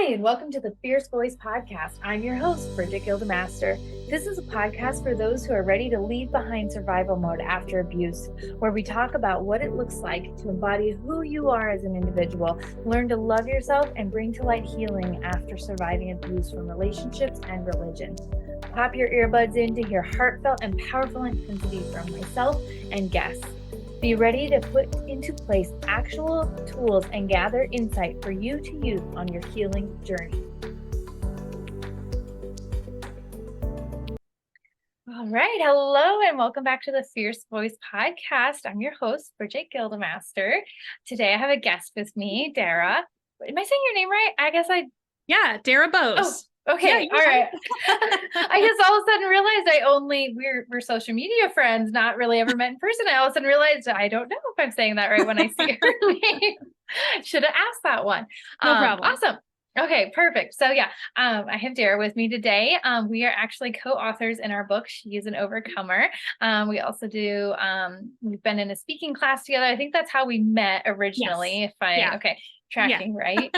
and welcome to the Fierce Voice Podcast. I'm your host, Bridget Gildemaster. This is a podcast for those who are ready to leave behind survival mode after abuse, where we talk about what it looks like to embody who you are as an individual, learn to love yourself, and bring to light healing after surviving abuse from relationships and religion. Pop your earbuds in to hear heartfelt and powerful intensity from myself and guests. Be ready to put into place actual tools and gather insight for you to use on your healing journey. All right. Hello, and welcome back to the Fierce Voice Podcast. I'm your host, Bridget Gildemaster. Today, I have a guest with me, Dara. Am I saying your name right? Yeah, Dara Bose. Oh. Okay, all right. I just all of a sudden realized we're social media friends, not really ever met in person. I all of a sudden realized I don't know if I'm saying that right when I see her name. Should have asked that one. No problem. Awesome. Okay, perfect. So yeah, I have Dara with me today. We are actually co-authors in our book. She is an overcomer. We also do, we've been in a speaking class together. I think that's how we met originally. Yes. Tracking right.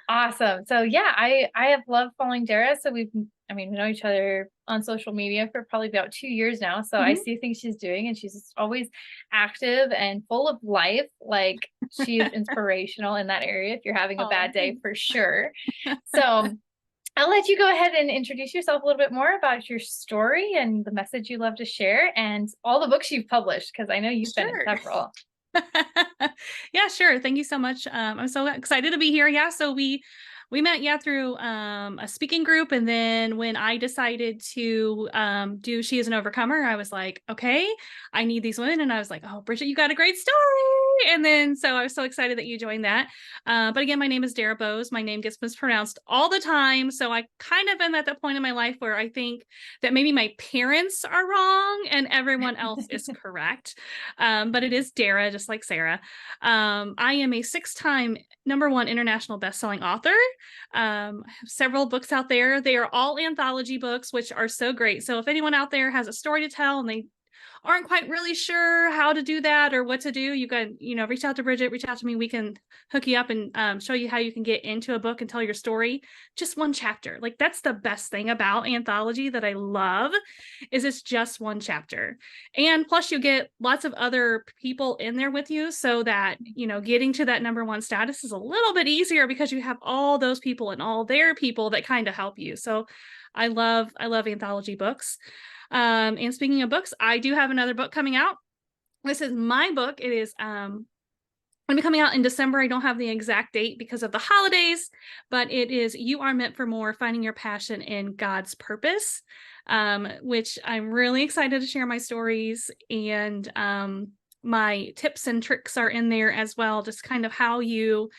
Awesome. So yeah, I have loved following Dara. So we know each other on social media for probably about 2 years now. So I see things she's doing, and she's always active and full of life. Like, she is inspirational in that area if you're having a bad day, for sure. So I'll let you go ahead and introduce yourself a little bit more about your story and the message you love to share and all the books you've published, because I know you've been in several. Yeah, sure. Thank you so much. I'm so excited to be here. Yeah. So we met through a speaking group, and then when I decided to do She is an Overcomer, I was like, okay, I need these women. And I was like, oh, Bridget, you got a great story. And then so I was so excited that you joined that. But again, my name is Dara Bose. My name gets mispronounced all the time. So I kind of am at the point in my life where I think that maybe my parents are wrong and everyone else is correct. But it is Dara, just like Sarah. I am a 6-time #1 international bestselling author. I have several books out there. They are all anthology books, which are so great. So if anyone out there has a story to tell and they aren't quite really sure how to do that or what to do, you can, reach out to Bridget, reach out to me. We can hook you up and show you how you can get into a book and tell your story. Just one chapter. Like, that's the best thing about anthology that I love, is it's just one chapter. And plus you get lots of other people in there with you, so that, getting to that #1 status is a little bit easier because you have all those people and all their people that kind of help you. So I love anthology books. And speaking of books, I do have another book coming out. This is my book. It is going to be coming out in December. I don't have the exact date because of the holidays, but it is You Are Meant for More: Finding Your Passion in God's Purpose, which I'm really excited to share my stories, and my tips and tricks are in there as well, just kind of how you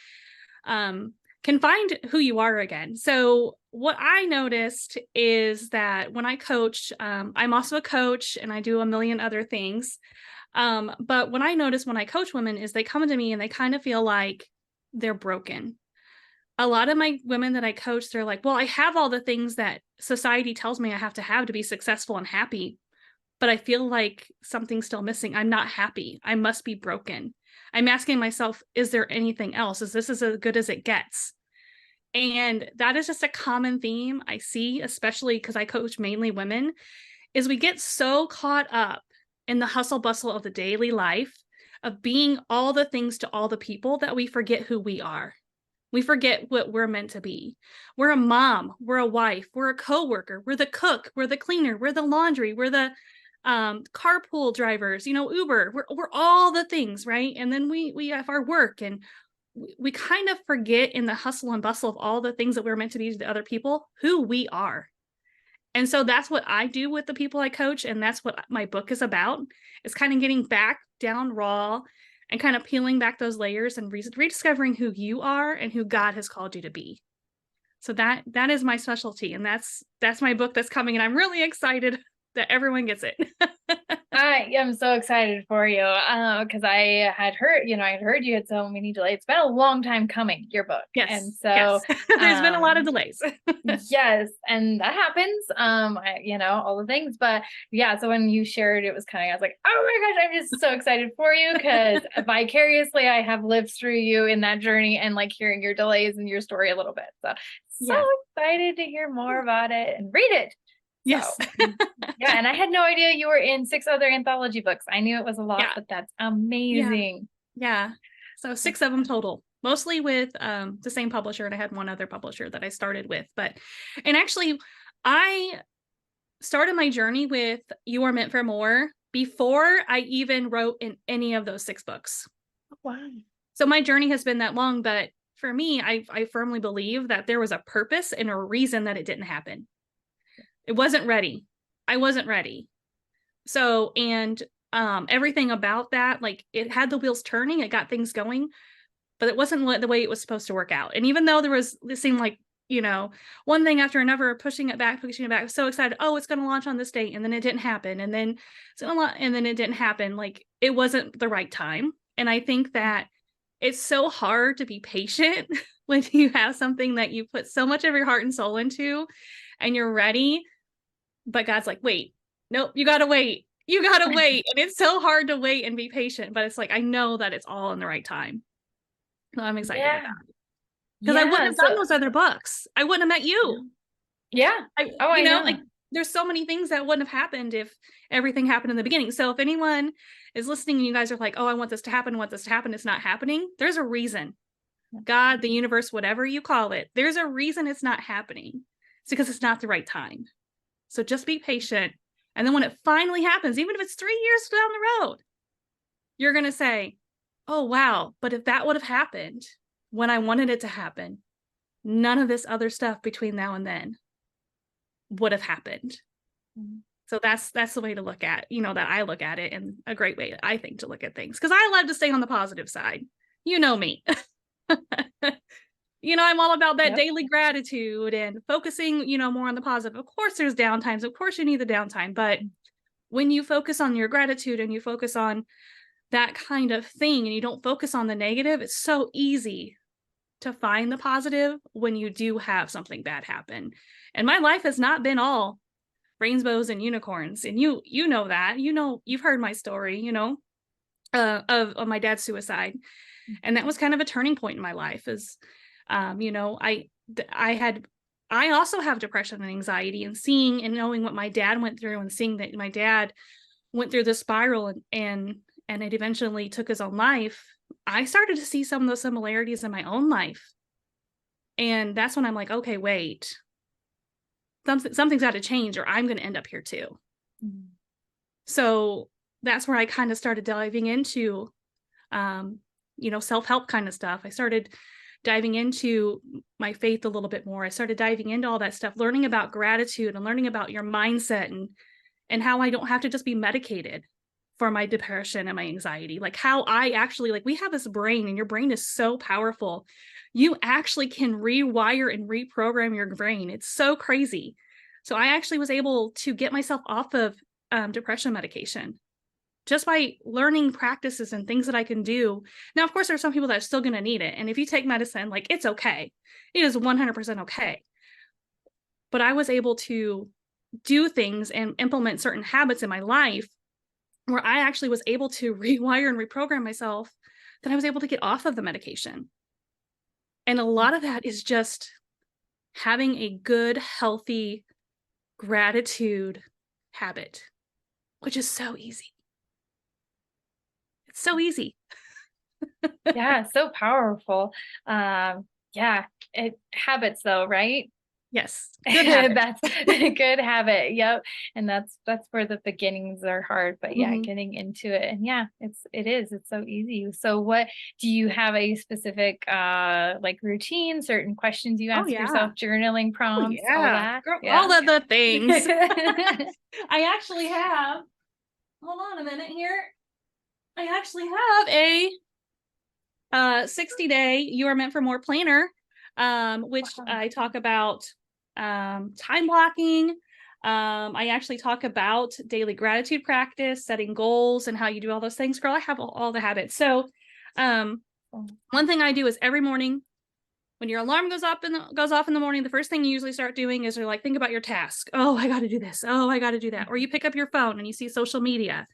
can find who you are again. So what I noticed is that when I coach, I'm also a coach and I do a million other things. But what I notice when I coach women is they come to me and they kind of feel like they're broken. A lot of my women that I coach, they're like, well, I have all the things that society tells me I have to be successful and happy, but I feel like something's still missing. I'm not happy. I must be broken. I'm asking myself, is there anything else? Is this as good as it gets? And that is just a common theme I see, especially because I coach mainly women, is we get so caught up in the hustle bustle of the daily life of being all the things to all the people that we forget who we are. We forget what we're meant to be. We're a mom, we're a wife, we're a coworker, we're the cook, we're the cleaner, we're the laundry, we're the carpool drivers, Uber, we're all the things, right? And then we have our work, and we kind of forget in the hustle and bustle of all the things that we're meant to be to the other people, who we are. And so that's what I do with the people I coach. And that's what my book is about, is kind of getting back down raw and kind of peeling back those layers and rediscovering who you are and who God has called you to be. So that is my specialty. And that's my book that's coming. And I'm really excited that everyone gets it. I am so excited for you because I had heard you had so many delays. It's been a long time coming, your book. And Yes, so, yes. There's been a lot of um, delays. yes, and that happens. All the things, but yeah, so when you shared, it was kind of, I was like, oh my gosh, I'm just so excited for you because vicariously I have lived through you in that journey and like hearing your delays and your story a little bit. So Yes. excited to hear more about it and read it. So Yes. yeah, and I had no idea you were in 6 other anthology books. I knew it was a lot, Yeah. but that's Yeah. amazing. Yeah. So 6 of them total, mostly with the same publisher, and I had one other publisher that I started with. And actually, I started my journey with You Are Meant for More before I even wrote in any of those 6 books. Wow. So my journey has been that long, but for me, I firmly believe that there was a purpose and a reason that it didn't happen. It wasn't ready. I wasn't ready. So, and everything about that, like it had the wheels turning, it got things going, but it wasn't the way it was supposed to work out. And even though it seemed like, one thing after another, pushing it back, so excited. Oh, it's going to launch on this date. And then it didn't happen. And then it didn't happen. Like it wasn't the right time. And I think that it's so hard to be patient when you have something that you put so much of your heart and soul into and you're ready. But God's like, wait, nope, you got to wait. You got to wait. And it's so hard to wait and be patient. But it's like, I know that it's all in the right time. So I'm excited Yeah. about it. Because I wouldn't Yeah. have done those other books. I wouldn't have met you. Yeah. Oh, I know. Like there's so many things that wouldn't have happened if everything happened in the beginning. So if anyone is listening and you guys are like, oh, I want this to happen, it's not happening. There's a reason. God, the universe, whatever you call it, there's a reason it's not happening. It's because it's not the right time. So just be patient. And then when it finally happens, even if it's 3 years down the road, you're going to say, oh, wow. But if that would have happened when I wanted it to happen, none of this other stuff between now and then would have happened. Mhm. So that's the way to look at, that I look at it, and a great way, I think, to look at things. Because I love to stay on the positive side. You know me. I'm all about that Yep. daily gratitude and focusing, more on the positive. Of course, there's downtimes. Of course, you need the downtime. But when you focus on your gratitude and you focus on that kind of thing and you don't focus on the negative, it's so easy to find the positive when you do have something bad happen. And my life has not been all rainbows and unicorns. And you know that. You've heard my story, of my dad's suicide. And that was kind of a turning point in my life is I also have depression and anxiety, and seeing and knowing what my dad went through and seeing that my dad went through this spiral and it eventually took his own life. I started to see some of those similarities in my own life. And that's when I'm like, okay, wait, something's got to change or I'm going to end up here too. Mhm. So that's where I kind of started diving into, self-help kind of stuff. I started diving into my faith a little bit more. I started diving into all that stuff, learning about gratitude and learning about your mindset and how I don't have to just be medicated for my depression and my anxiety. Like how I actually, like we have this brain and your brain is so powerful. You actually can rewire and reprogram your brain. It's so crazy. So I actually was able to get myself off of depression medication just by learning practices and things that I can do. Now, of course, there are some people that are still going to need it. And if you take medicine, like it's okay. It is 100% okay. But I was able to do things and implement certain habits in my life where I actually was able to rewire and reprogram myself, that I was able to get off of the medication. And a lot of that is just having a good, healthy gratitude habit, which is so easy. It's so easy. Yeah, so powerful. Yeah, habits though, right? Yes. Good habit. That's a good habit. Yep. And that's where the beginnings are hard, but yeah, Mhm. getting into it. And yeah, it's so easy. So what do you have a specific like routine, certain questions you Oh ask yeah. yourself, journaling Oh prompts, all yeah. that? Girl, Yeah. all of the things. I actually have, hold on a minute here. I actually have a 60-day You Are Meant for More planner, which Wow. I talk about time blocking, I actually talk about daily gratitude practice, setting goals, and how you do all those things. Girl, I have all the habits. So one thing I do is every morning when your alarm goes off in the morning, the first thing you usually start doing is you're like, think about your task. Oh, I got to do this. Oh, I got to do that. Or you pick up your phone and you see social media,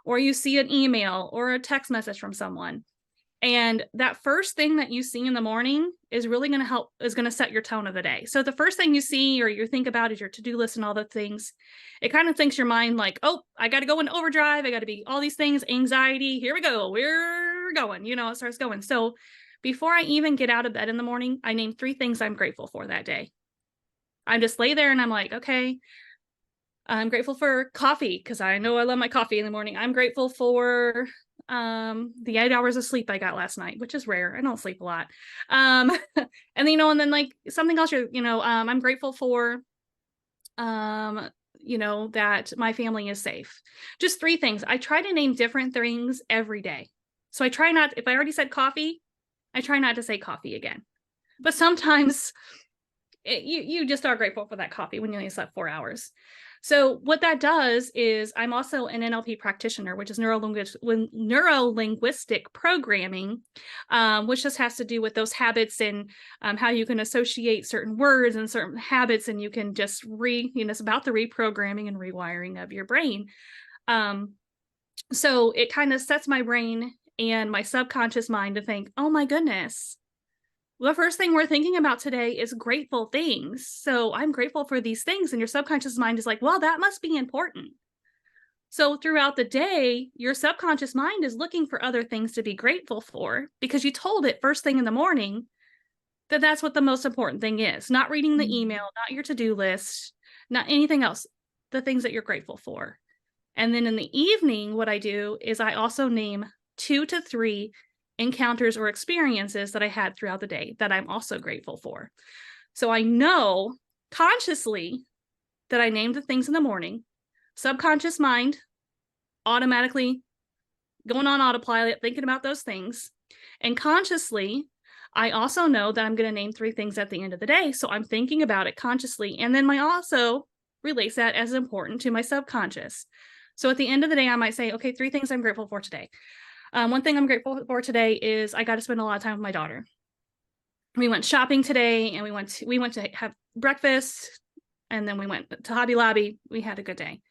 or you see an email or a text message from someone. And that first thing that you see in the morning is really going to set your tone of the day. So the first thing you see or you think about is your to-do list and all the things. It kind of thinks your mind like, oh, I got to go into overdrive. I got to be all these things, anxiety. Here we go. We're going, it starts going. So before I even get out of bed in the morning, I name 3 things I'm grateful for that day. I just lay there and I'm like, okay, I'm grateful for coffee because I know I love my coffee in the morning. I'm grateful for the 8 hours of sleep I got last night, which is rare. I don't sleep a lot. And then like something else, I'm grateful for that my family is safe. Just 3 things. I try to name different things every day. So I try not, if I already said coffee, I try not to say coffee again. But sometimes you just are grateful for that coffee when you only slept 4 hours. So what that does is I'm also an NLP practitioner, which is neuro-linguistic programming, which just has to do with those habits and how you can associate certain words and certain habits, and you can just it's about the reprogramming and rewiring of your brain. So it kind of sets my brain and my subconscious mind to think, oh my goodness, the first thing we're thinking about today is grateful things. So I'm grateful for these things. And your subconscious mind is like, well, that must be important. So throughout the day, your subconscious mind is looking for other things to be grateful for because you told it first thing in the morning that that's what the most important thing is. Not reading the email, not your to-do list, not anything else, the things that you're grateful for. And then in the evening, what I do is I also name 2 to 3 encounters or experiences that I had throughout the day that I'm also grateful for. So I know consciously that I named the things in the morning, subconscious mind automatically going on autopilot, thinking about those things. And consciously, I also know that I'm going to name 3 things at the end of the day. So I'm thinking about it consciously. And then I also relates that as important to my subconscious. So at the end of the day, I might say, okay, 3 things I'm grateful for today. One thing I'm grateful for today is I got to spend a lot of time with my daughter. We went shopping today and we went to have breakfast, and then we went to Hobby Lobby. We had a good day.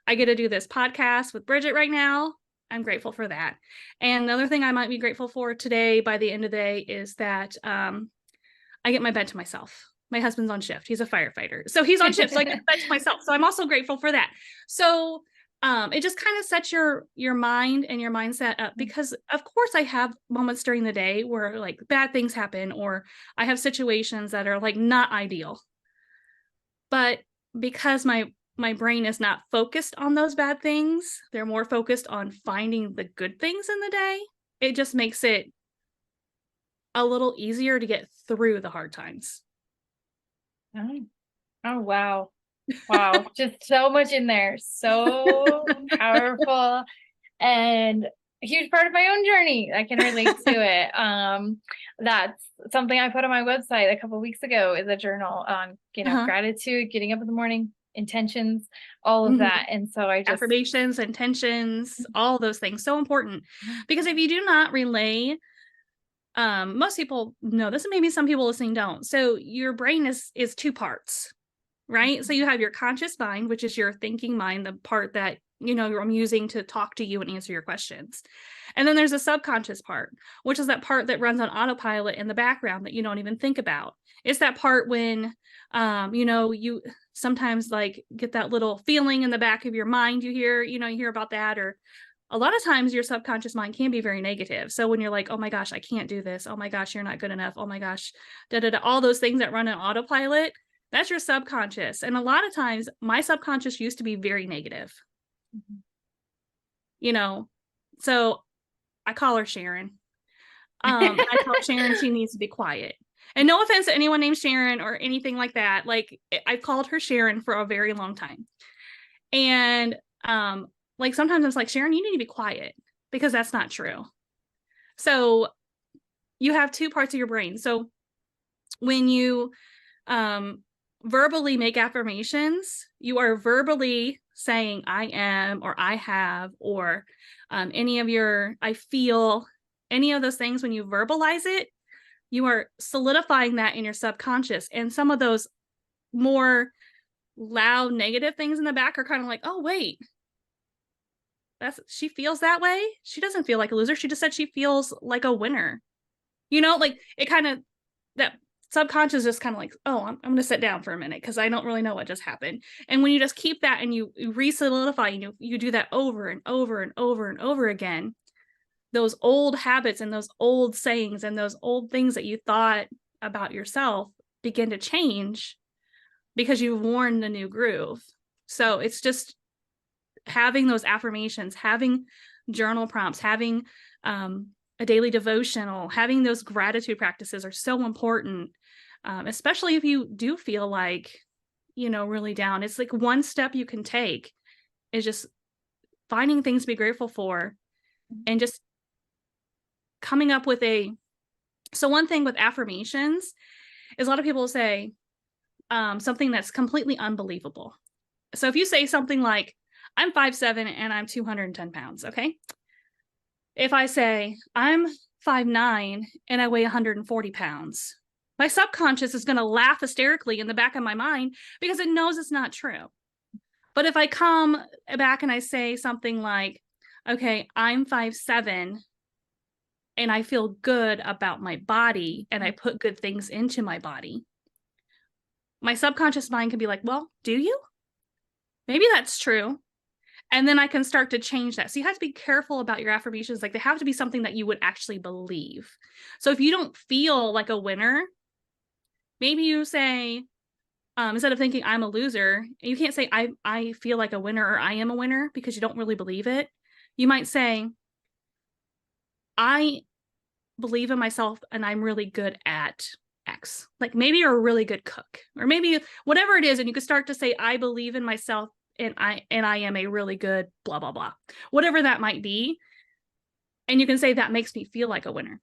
I get to do this podcast with Bridget right now. I'm grateful for that. And another thing I might be grateful for today by the end of the day is that I get my bed to myself. My husband's on shift. He's a firefighter. So he's on shift. So I get the bed to myself. So I'm also grateful for that. So it just kind of sets your mind and your mindset up, because of course I have moments during the day where like bad things happen, or I have situations that are like not ideal. But because my brain is not focused on those bad things, they're more focused on finding the good things in the day. It just makes it a little easier to get through the hard times. Oh, wow. Wow. Just so much in there. So powerful, and a huge part of my own journey. I can relate to it. That's something I put on my website a couple of weeks ago, is a journal on, gratitude, getting up in the morning, intentions, all of that. And so I just affirmations, intentions, all those things. So important, because if you do not relay, most people know this, and maybe some people listening don't. So your brain is 2 parts, right? So you have your conscious mind, which is your thinking mind, the part that, I'm using to talk to you and answer your questions. And then there's a subconscious part, which is that part that runs on autopilot in the background that you don't even think about. It's that part when, you sometimes like get that little feeling in the back of your mind, you hear about that, or a lot of times your subconscious mind can be very negative. So when you're like, oh my gosh, I can't do this. Oh my gosh, you're not good enough. Oh my gosh, all those things that run on autopilot, that's your subconscious. And a lot of times my subconscious used to be very negative. So I call her Sharon. I tell Sharon she needs to be quiet. And no offense to anyone named Sharon or anything like that. Like, I've called her Sharon for a very long time. And like sometimes I'm like, Sharon, you need to be quiet, because that's not true. So you have 2 parts of your brain. So when you verbally make affirmations, you are verbally saying I am, or I have, or any of your I feel, any of those things. When you verbalize it, you are solidifying that in your subconscious. And some of those more loud negative things in the back are kind of like, oh wait, she feels that way. She doesn't feel like a loser. She just said she feels like a winner. Like it kind of, that subconscious is kind of like, oh, I'm going to sit down for a minute because I don't really know what just happened. And when you just keep that and you re-solidify, and you do that over and over and over and over again, those old habits and those old sayings and those old things that you thought about yourself begin to change because you've worn the new groove. So it's just having those affirmations, having journal prompts, having a daily devotional, having those gratitude practices are so important, especially if you do feel like, really down. It's like one step you can take is just finding things to be grateful for, and just coming up with so one thing with affirmations is a lot of people say something that's completely unbelievable. So if you say something like, I'm 5'7" and I'm 210 pounds, okay? If I say, I'm 5'9" and I weigh 140 pounds, my subconscious is going to laugh hysterically in the back of my mind because it knows it's not true. But if I come back and I say something like, okay, I'm 5'7" and I feel good about my body and I put good things into my body, my subconscious mind can be like, well, do you? Maybe that's true. And then I can start to change that. So you have to be careful about your affirmations. Like, they have to be something that you would actually believe. So if you don't feel like a winner, maybe you say, instead of thinking I'm a loser, you can't say I feel like a winner or I am a winner because you don't really believe it. You might say, I believe in myself and I'm really good at X. Like, maybe you're a really good cook, or maybe whatever it is. And you can start to say, I believe in myself and I am a really good blah, blah, blah, whatever that might be. And you can say, that makes me feel like a winner.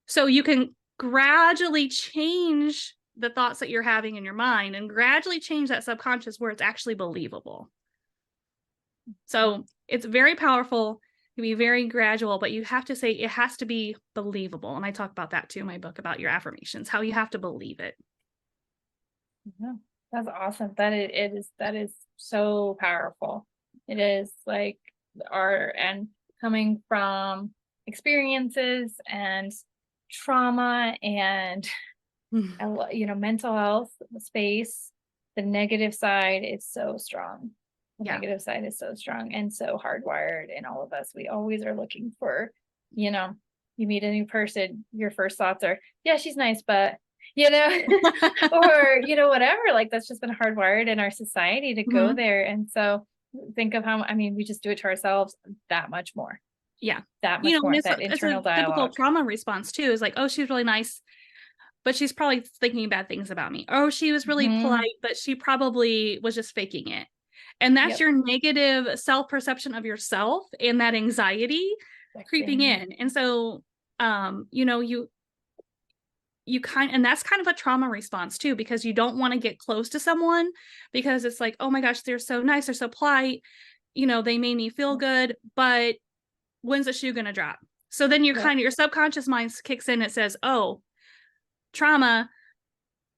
So you can gradually change the thoughts that you're having in your mind and gradually change that subconscious where it's actually believable. So it's very powerful. It can be very gradual, but you have to say it has to be believable. And I talk about that too in my book about your affirmations, how you have to believe it. Yeah, that's awesome. That is so powerful. It is like and coming from experiences and trauma and mental health space, the negative side is so strong. The negative side is so strong and so hardwired in all of us. We always are looking for, you meet a new person, your first thoughts are, yeah, she's nice, but or whatever, like that's just been hardwired in our society to go there. And so think of how, we just do it to ourselves that much more. Yeah. That much more, that internal dialogue. Typical trauma response too is like, oh, she's really nice, but she's probably thinking bad things about me. Oh, she was really polite, but she probably was just faking it. And that's your negative self-perception of yourself and that anxiety creeping in. And so, and that's kind of a trauma response too, because you don't want to get close to someone because it's like, oh my gosh, they're so nice, they're so polite, they made me feel good, but when's the shoe going to drop? So then your subconscious mind kicks in. It says, oh, trauma,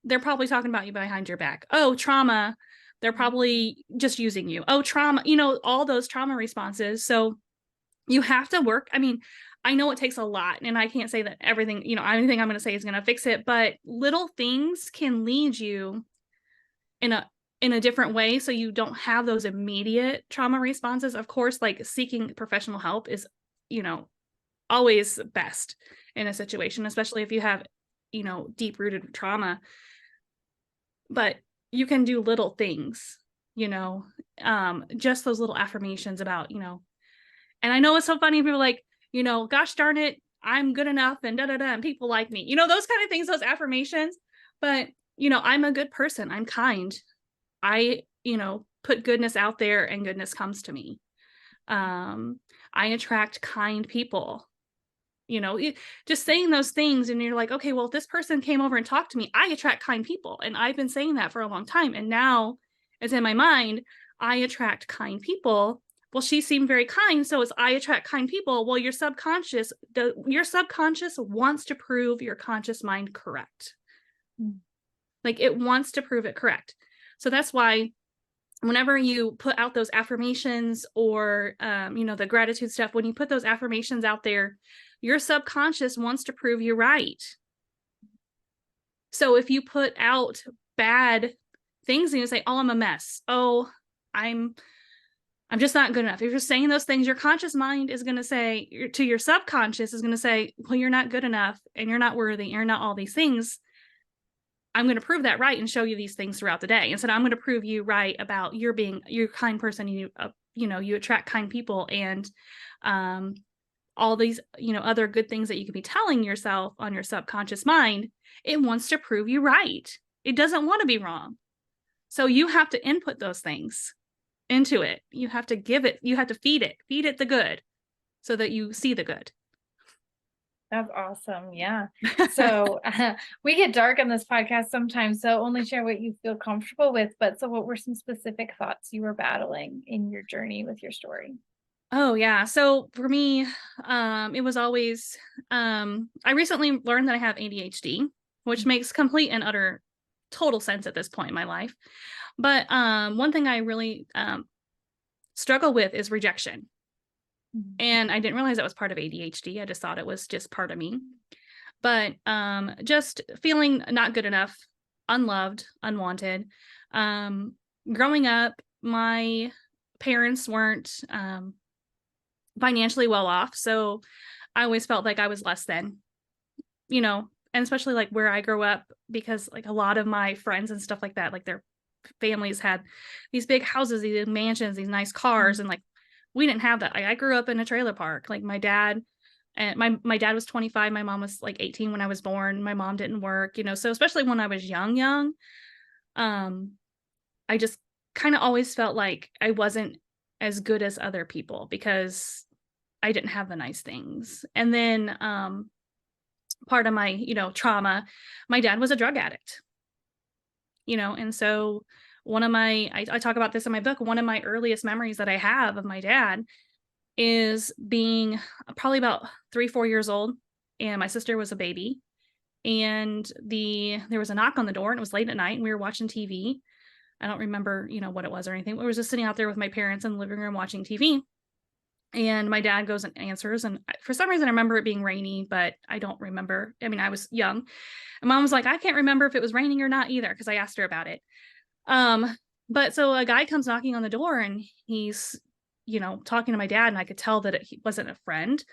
they're probably talking about you behind your back. Oh, trauma, they're probably just using you. Oh, trauma, all those trauma responses. So you have to work. I know it takes a lot, and I can't say that everything, anything I'm going to say is going to fix it, but little things can lead you in a different way. So you don't have those immediate trauma responses. Of course, like seeking professional help is, always best in a situation, especially if you have, deep rooted trauma, but you can do little things, just those little affirmations about, and I know it's so funny. People are like, gosh darn it, I'm good enough and da, da, da, and people like me, those kind of things, those affirmations. But, I'm a good person. I'm kind. I, put goodness out there and goodness comes to me. I attract kind people. Just saying those things, and you're like, okay, well, if this person came over and talked to me, I attract kind people, and I've been saying that for a long time, and now it's in my mind, I attract kind people. Well, she seemed very kind, so as I attract kind people, well, your subconscious wants to prove your conscious mind correct. Like, it wants to prove it correct. So that's why whenever you put out those affirmations, or the gratitude stuff, when you put those affirmations out there, your subconscious wants to prove you right. So if you put out bad things and you say, oh, I'm a mess, oh, I'm just not good enough, if you're saying those things, your conscious mind is going to say to your subconscious is going to say, well, you're not good enough, and you're not worthy, you're not all these things. I'm going to prove that right and show you these things throughout the day. And so I'm going to prove you right about you're a kind person. You attract kind people, and all these, other good things that you could be telling yourself on your subconscious mind. It wants to prove you right. It doesn't want to be wrong. So you have to input those things into it. You have to feed it the good so that you see the good. That's awesome. Yeah. So we get dark on this podcast sometimes, so only share what you feel comfortable with. But so what were some specific thoughts you were battling in your journey with your story? Oh, yeah. So for me, it was always, I recently learned that I have ADHD, which makes complete and utter total sense at this point in my life. But one thing I really struggle with is rejection. And I didn't realize that was part of ADHD. I just thought it was just part of me. But just feeling not good enough, unloved, unwanted. Growing up, my parents weren't financially well off. So I always felt like I was less than, and especially like where I grew up, because like a lot of my friends and stuff like that, like their families had these big houses, these mansions, these nice cars. And like, we didn't have that. I grew up in a trailer park. Like my dad was 25. My mom was like 18 when I was born. My mom didn't work, so especially when I was young, I just kind of always felt like I wasn't as good as other people because I didn't have the nice things. And then part of my, trauma, my dad was a drug addict, and so I talk about this in my book. One of my earliest memories that I have of my dad is being probably about 3-4 years old, and my sister was a baby, and there was a knock on the door, and it was late at night, and we were watching TV. I don't remember, what it was or anything. We were just sitting out there with my parents in the living room watching TV. And my dad goes and answers. And for some reason, I remember it being rainy, but I don't remember. I mean, I was young. And mom was like, I can't remember if it was raining or not either, because I asked her about it. But so a guy comes knocking on the door, and he's, talking to my dad, and I could tell that he wasn't a friend.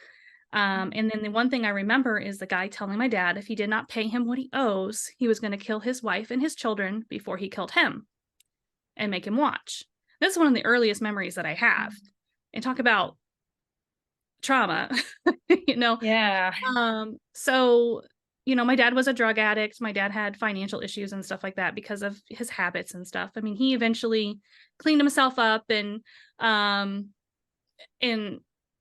And then the one thing I remember is the guy telling my dad if he did not pay him what he owes, he was going to kill his wife and his children before he killed him and make him watch. This is one of the earliest memories that I have. And talk about trauma, Yeah. So, my dad was a drug addict. My dad had financial issues and stuff like that because of his habits and stuff. I mean, he eventually cleaned himself up and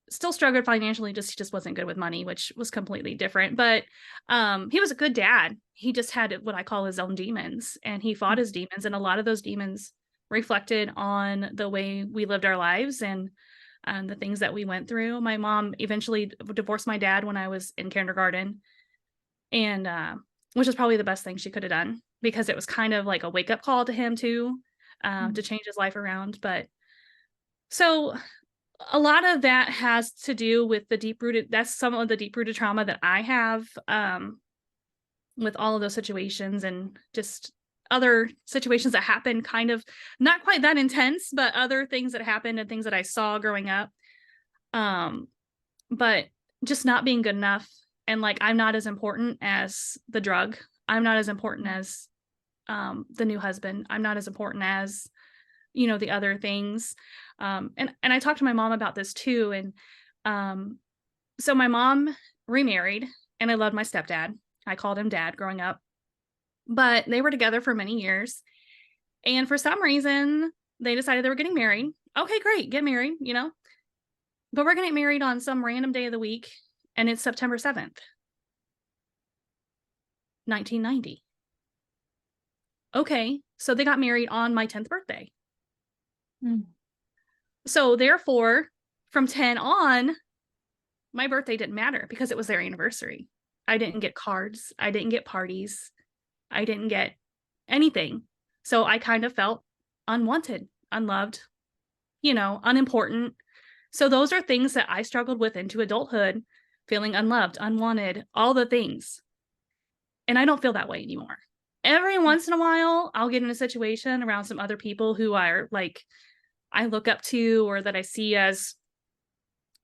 still struggled financially. He just wasn't good with money, which was completely different. But he was a good dad. He just had what I call his own demons, and he fought his demons. And a lot of those demons reflected on the way we lived our lives and the things that we went through. My mom eventually divorced my dad when I was in kindergarten, and which is probably the best thing she could have done, because it was kind of like a wake-up call to him too, to change his life around. But so a lot of that has to do with that's some of the deep-rooted trauma that I have with all of those situations, and just other situations that happened, kind of not quite that intense, but other things that happened and things that I saw growing up. But just not being good enough. And like, I'm not as important as the drug. I'm not as important as the new husband. I'm not as important as, the other things. And I talked to my mom about this too. And so my mom remarried, and I loved my stepdad. I called him dad growing up. But they were together for many years. And for some reason, they decided they were getting married. Okay, great, get married, But we're going to get married on some random day of the week and it's September 7th, 1990. Okay, so they got married on my 10th birthday. Mm. So therefore, from 10 on, my birthday didn't matter because it was their anniversary. I didn't get cards. I didn't get parties. I didn't get anything. So I kind of felt unwanted, unloved, unimportant. So those are things that I struggled with into adulthood, feeling unloved, unwanted, all the things. And I don't feel that way anymore. Every once in a while, I'll get in a situation around some other people who are like, I look up to, or that I see as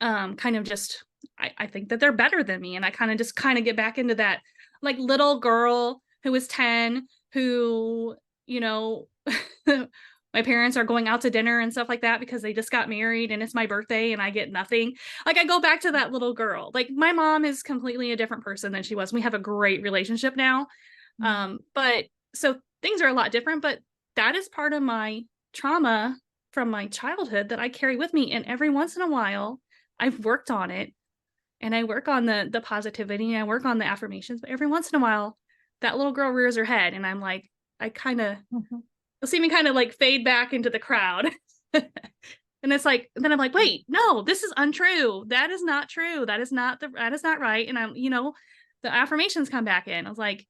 kind of just, I think that they're better than me. And I kind of get back into that like little girl who was 10, who, my parents are going out to dinner and stuff like that because they just got married and it's my birthday and I get nothing. Like I go back to that little girl. Like my mom is completely a different person than she was. We have a great relationship now. But so things are a lot different, but that is part of my trauma from my childhood that I carry with me. And every once in a while, I've worked on it, and I work on the positivity, and I work on the affirmations, but every once in a while, that little girl rears her head, and I'm like, I kind of, you'll see me kind of like fade back into the crowd. And it's like, then I'm like, wait, no, this is untrue. That is not true. That is not right. And I'm, the affirmations come back in. I was like,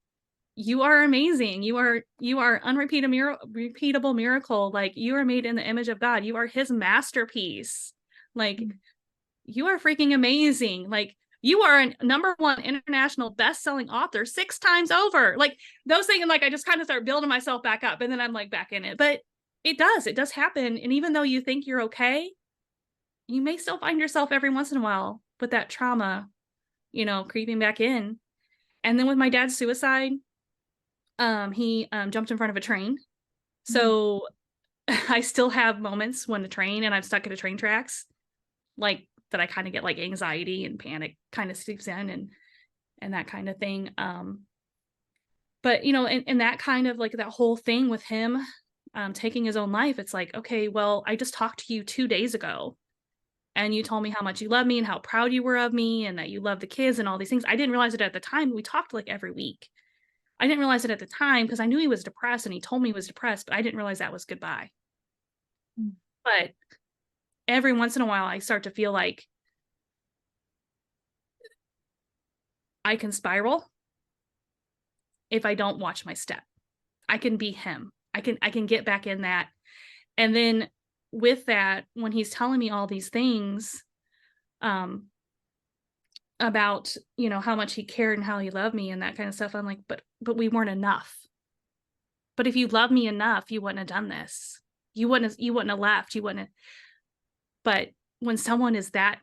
you are amazing. You are repeatable miracle. Like you are made in the image of God. You are his masterpiece. Like you are freaking amazing. Like you are a #1 international best-selling author 6 times over. Like those things, and like I just kind of start building myself back up, and then I'm like back in it. But it does happen. And even though you think you're okay, you may still find yourself every once in a while with that trauma, creeping back in. And then with my dad's suicide, he jumped in front of a train. So I still have moments when the train and I'm stuck at the train tracks, like that I kind of get like anxiety and panic kind of seeps in and that kind of thing. But and that kind of like that whole thing with him taking his own life, it's like, okay, well, I just talked to you 2 days ago and you told me how much you love me and how proud you were of me and that you love the kids and all these things. I didn't realize it at the time. We talked like every week. I didn't realize it at the time because I knew he was depressed and he told me he was depressed, but I didn't realize that was goodbye. But every once in a while, I start to feel like I can spiral if I don't watch my step. I can be him. I can get back in that. And then with that, when he's telling me all these things, about, how much he cared and how he loved me and that kind of stuff, I'm like, but we weren't enough. But if you loved me enough, you wouldn't have done this. You wouldn't have left. You wouldn't have. But when someone is that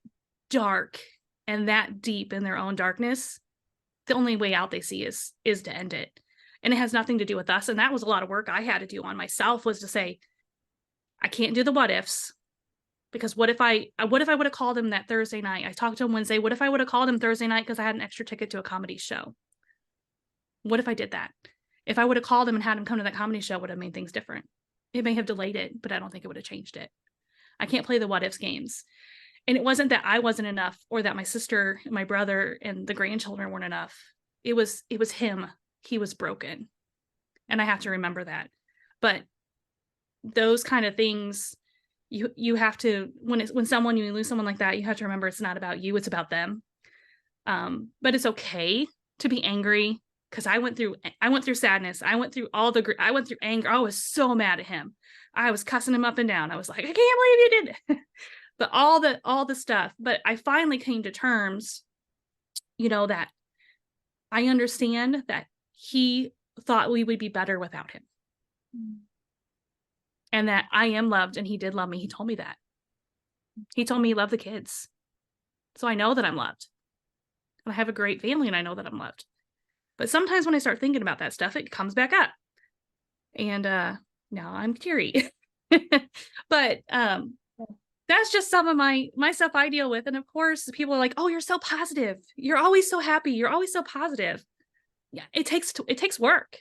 dark and that deep in their own darkness, the only way out they see is to end it. And it has nothing to do with us. And that was a lot of work I had to do on myself, was to say, I can't do the what ifs. Because what if I would have called him that Thursday night? I talked to him Wednesday. What if I would have called him Thursday night because I had an extra ticket to a comedy show? What if I did that? If I would have called him and had him come to that comedy show, it would have made things different. It may have delayed it, but I don't think it would have changed it. I can't play the what ifs games. And it wasn't that I wasn't enough or that my sister, my brother, and the grandchildren weren't enough. It was him. He was broken. And I have to remember that. But those kind of things, you have to, when you lose someone like that, you have to remember it's not about you, it's about them. But it's okay to be angry, because I went through sadness. I went through anger. I was so mad at him. I was cussing him up and down. I was like, I can't believe you did it. But all the stuff. But I finally came to terms, that I understand that he thought we would be better without him. And that I am loved, and he did love me. He told me that. He told me he loved the kids. So I know that I'm loved. And I have a great family, and I know that I'm loved. But sometimes when I start thinking about that stuff, it comes back up. And now I'm teary. But that's just some of my stuff I deal with. And of course, people are like, oh, you're so positive. You're always so happy. You're always so positive. Yeah, it takes work.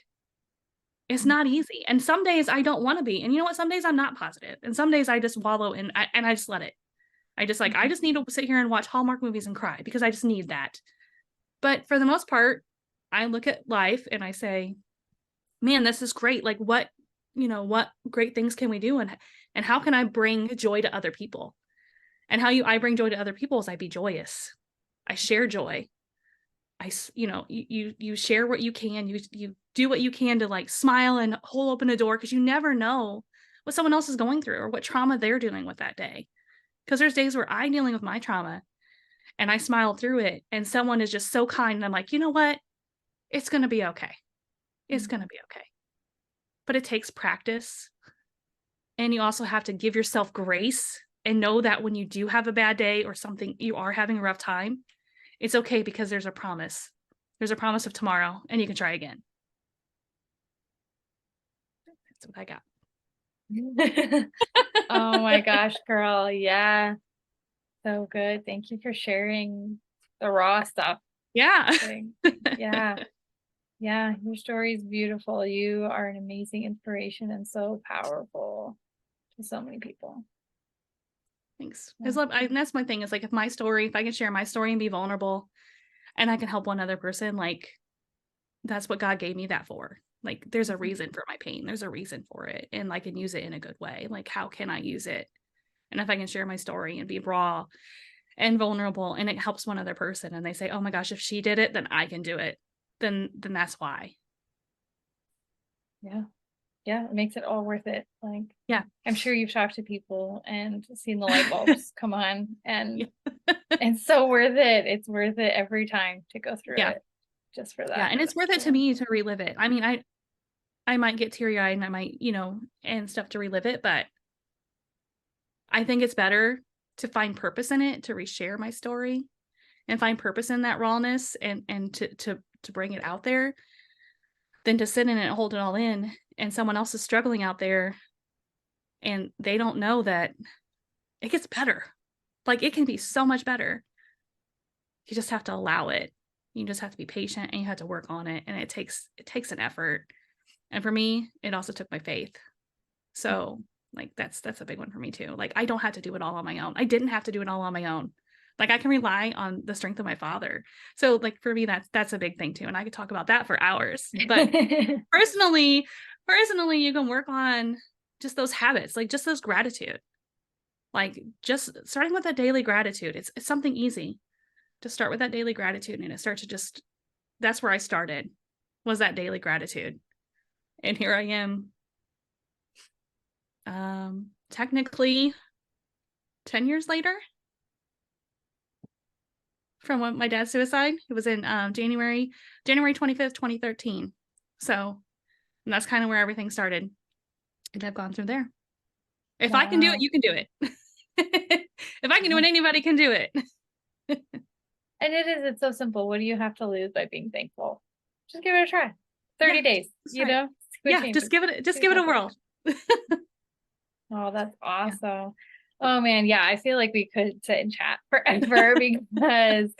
It's not easy. And some days I don't want to be. And you know what? Some days I'm not positive. And some days I just wallow and I just let it. I just need to sit here and watch Hallmark movies and cry because I just need that. But for the most part, I look at life and I say, man, this is great. Like what great things can we do? And how can I bring joy to other people? And I bring joy to other people is I be joyous. I share joy. You share what you can, you do what you can to like smile and hold open a door, because you never know what someone else is going through or what trauma they're dealing with that day. Because there's days where I'm dealing with my trauma and I smile through it and someone is just so kind. And I'm like, you know what? It's going to be okay. It's going to be okay. But it takes practice. And you also have to give yourself grace and know that when you do have a bad day or something, you are having a rough time, it's okay because there's a promise. There's a promise of tomorrow and you can try again. That's what I got. Oh my gosh, girl. Yeah. So good. Thank you for sharing the raw stuff. Yeah. Yeah. Yeah. Your story is beautiful. You are an amazing inspiration and so powerful to so many people. Thanks. Yeah. And that's my thing is like, if I can share my story and be vulnerable and I can help one other person, like that's what God gave me that for. Like there's a reason for my pain. There's a reason for it. And I can use it in a good way. Like how can I use it? And if I can share my story and be raw and vulnerable and it helps one other person and they say, oh my gosh, if she did it, then I can do it. Then that's why. Yeah. Yeah. It makes it all worth it. Like, yeah, I'm sure you've talked to people and seen the light bulbs come on, and it's so worth it. It's worth it every time to go through it just for that. Yeah. And it's worth it to me to relive it. I mean, I might get teary eyed and I might, and stuff to relive it, but I think it's better to find purpose in it, to reshare my story and find purpose in that rawness and to bring it out there than to sit in it and hold it all in. And someone else is struggling out there and they don't know that it gets better. Like it can be so much better. You just have to allow it. You just have to be patient and you have to work on it. And it takes an effort. And for me, it also took my faith. So like, that's a big one for me too. Like, I don't have to do it all on my own. I didn't have to do it all on my own. Like I can rely on the strength of my father. So like for me, that's a big thing too. And I could talk about that for hours, but personally, you can work on just those habits, like just those gratitude, like just starting with that daily gratitude. It's something easy to start with that daily gratitude. And it starts to that's where I started, was that daily gratitude. And here I am, technically 10 years later from when my dad's suicide. It was in January 25th, 2013. So and that's kind of where everything started. And I've gone through there. If I can do it, you can do it. If I can do it, anybody can do it. And it's so simple. What do you have to lose by being thankful? Just give it a try. 30 days, right. Just give it a whirl. Oh, that's awesome. Yeah. Oh man. Yeah. I feel like we could sit and chat forever because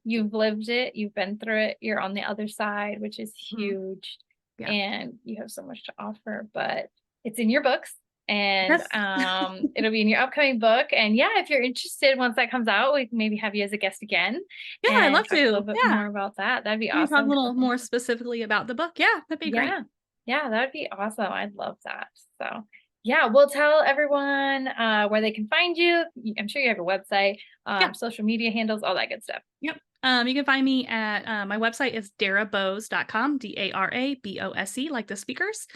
you've lived it. You've been through it. You're on the other side, which is huge. Yeah. And you have so much to offer, but it's in your books and it'll be in your upcoming book. And yeah, if you're interested, once that comes out, we can maybe have you as a guest again. Yeah, I'd love to. A little bit more about that. That'd be awesome. Talk a little more specifically about the book. Yeah, that'd be great. Yeah, that'd be awesome. I'd love that. So yeah, we'll tell everyone where they can find you. I'm sure you have a website, social media handles, all that good stuff. Yep. You can find me at my website is darabose.com, DARABOSE, like the speakers,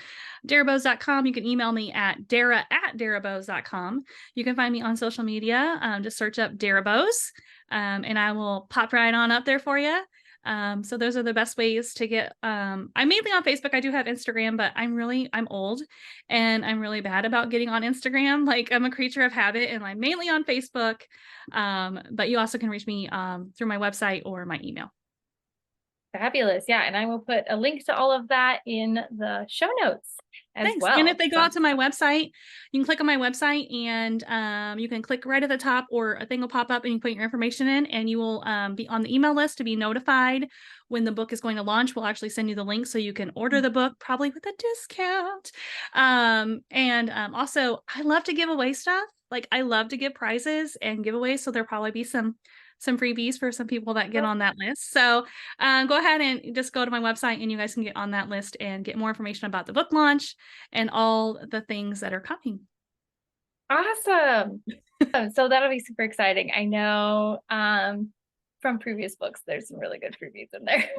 darabose.com. You can email me at dara@darabose.com. You can find me on social media. Just search up Dara Bose, and I will pop right on up there for you. So those are the best ways to get, I'm mainly on Facebook. I do have Instagram, but I'm old and I'm really bad about getting on Instagram. Like I'm a creature of habit and I'm mainly on Facebook. But you also can reach me, through my website or my email. Fabulous. Yeah. And I will put a link to all of that in the show notes as well. And if they go out to my website, you can click on my website and you can click right at the top or a thing will pop up and you put your information in and you will be on the email list to be notified when the book is going to launch. We'll actually send you the link so you can order the book, probably with a discount. Also, I love to give away stuff. like, I love to give prizes and giveaways, so there'll probably be some freebies for some people that get Oh, on that list. So, go ahead and just go to my website, and you guys can get on that list and get more information about the book launch and all the things that are coming. awesome. So that'll be super exciting. I know from previous books, there's some really good previews in there.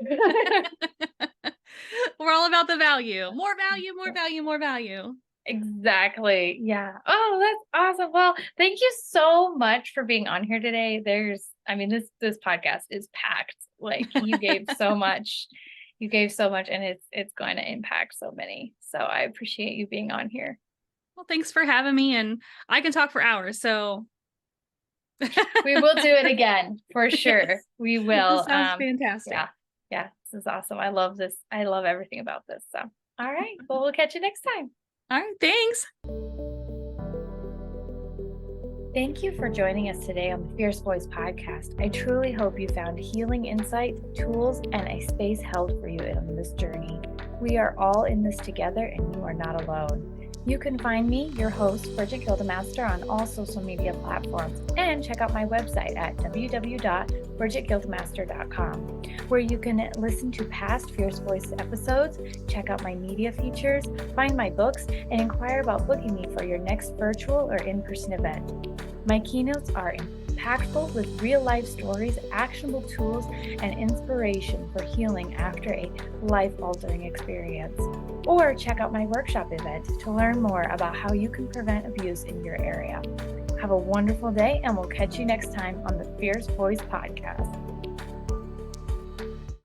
We're all about the value. More value, more value, more value. Exactly. Yeah. Oh, that's awesome. Well, thank you so much for being on here today. I mean, this podcast is packed. Like you gave so much. You gave so much, and it's going to impact so many. So I appreciate you being on here. Well, thanks for having me, and I can talk for hours, so We will do it again for sure. yes. We will. This sounds fantastic. Yeah. Yeah. This is awesome. I love this. I love everything about this. So, all right. Well, we'll catch you next time. All right, thanks. Thank you for joining us today on the Fierce Voice podcast. I truly hope you found healing insight, tools, and a space held for you on this journey. We are all in this together, and you are not alone. You can find me, your host, Bridget Gildemaster, on all social media platforms, and check out my website at www.bridgetgildemaster.com, where you can listen to past Fierce Voice episodes, check out my media features, find my books, and inquire about booking me for your next virtual or in-person event. My keynotes are impactful with real-life stories, actionable tools, and inspiration for healing after a life-altering experience. Or check out my workshop event to learn more about how you can prevent abuse in your area. Have a wonderful day, and we'll catch you next time on the Fierce Voice podcast.